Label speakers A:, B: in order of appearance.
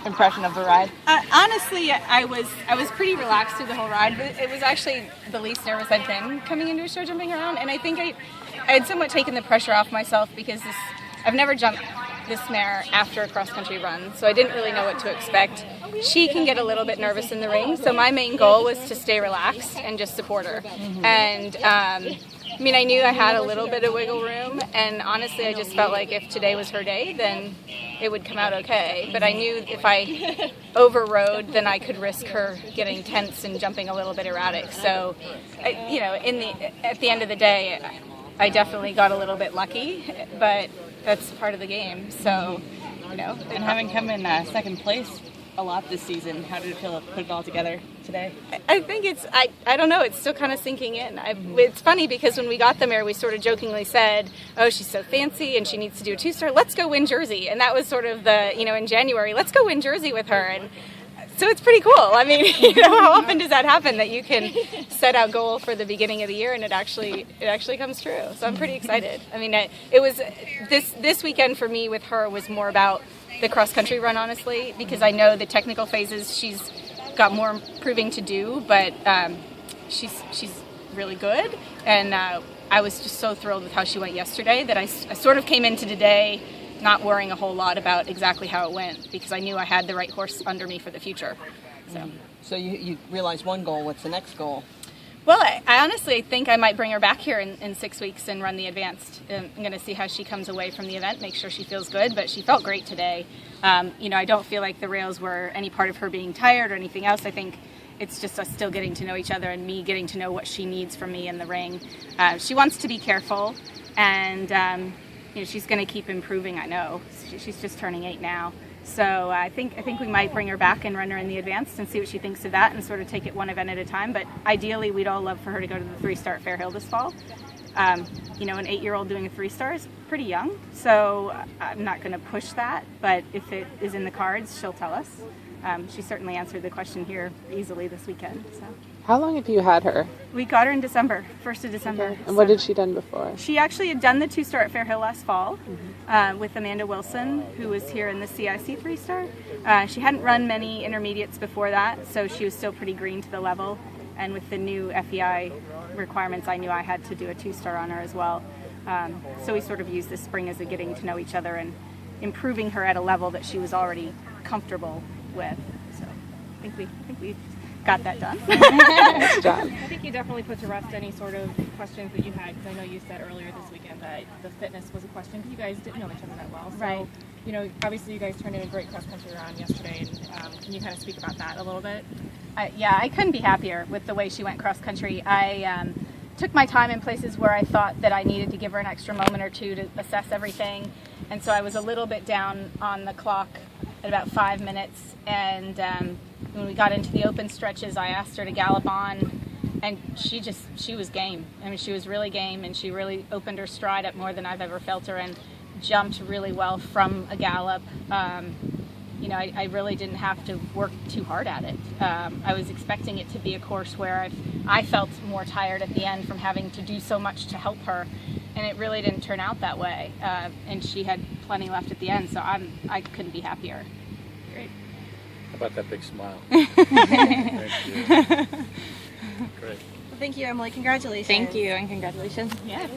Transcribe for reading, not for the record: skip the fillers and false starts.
A: impression of the ride?
B: Honestly, I was pretty relaxed through the whole ride. It was actually the least nervous I've been coming into a show jumping around, and I think I had somewhat taken the pressure off myself because I've never jumped this mare after a cross-country run, so I didn't really know what to expect. She can get a little bit nervous in the ring, so my main goal was to stay relaxed and just support her. And I mean, I knew I had a little bit of wiggle room, and honestly, I just felt like if today was her day, then it would come out okay. But I knew if I overrode, then I could risk her getting tense and jumping a little bit erratic. So, you know, at the end of the day, I definitely got a little bit lucky, but that's part of the game. So, you know.
A: And having come in second place a lot this season, how did it feel to put it all together today?
B: I think I don't know, it's still kind of sinking in. It's funny because when we got the mare, we sort of jokingly said, oh, she's so fancy and she needs to do a 2-star, let's go win Jersey. And that was sort of the, you know, in January, let's go win Jersey with her. And so it's pretty cool. I mean, you know, how often does that happen, that you can set out goal for the beginning of the year and it actually comes true. So I'm pretty excited. I mean, it was this weekend for me with her was more about the cross-country run, honestly, because I know the technical phases she's got more proving to do, but she's really good, and I was just so thrilled with how she went yesterday that I sort of came into today not worrying a whole lot about exactly how it went, because I knew I had the right horse under me for the future.
A: So you realized one goal. What's the next goal?
B: Well, I honestly think I might bring her back here in 6 weeks and run the advanced. I'm going to see how she comes away from the event, make sure she feels good, but she felt great today. You know, I don't feel like the rails were any part of her being tired or anything else. I think it's just us still getting to know each other and me getting to know what she needs from me in the ring. She wants to be careful, and you know, she's going to keep improving, I know. She's just turning 8 now. So I think we might bring her back and run her in the advanced and see what she thinks of that and sort of take it one event at a time. But ideally, we'd all love for her to go to the 3-star at Fair Hill this fall. You know, an 8-year-old doing a 3-star is pretty young, so I'm not going to push that. But if it is in the cards, she'll tell us. She certainly answered the question here easily this weekend. So.
C: How long have you had her?
B: We got her in December, 1st of December.
C: Okay. And what had she done before?
B: She actually had done the 2-star at Fair Hill last fall with Amanda Wilson, who was here in the CIC 3-star. She hadn't run many intermediates before that, so she was still pretty green to the level. And with the new FEI requirements, I knew I had to do a 2-star on her as well. So we sort of used this spring as a getting to know each other and improving her at a level that she was already comfortable with. So I think we got that done.
C: Nice job.
D: I think you definitely put to rest any sort of questions that you had, because I know you said earlier this weekend that the fitness was a question because you guys didn't know each other that well. So,
B: right.
D: You know, obviously you guys turned in a great cross-country round yesterday, and can you kind of speak about that a little bit?
B: Yeah, I couldn't be happier with the way she went cross-country. I took my time in places where I thought that I needed to give her an extra moment or two to assess everything, and so I was a little bit down on the clock at about 5 minutes, and when we got into the open stretches, I asked her to gallop on, and she was game. I mean, she was really game, and she really opened her stride up more than I've ever felt her, and jumped really well from a gallop. You know, I really didn't have to work too hard at it. I was expecting it to be a course where I felt more tired at the end from having to do so much to help her, and it really didn't turn out that way. And she had plenty left at the end, so I couldn't be happier.
D: Great.
E: How about that big smile? Thank you. Great.
F: Well, thank you, Emily. Congratulations.
B: Thank you, and congratulations.
D: Yeah.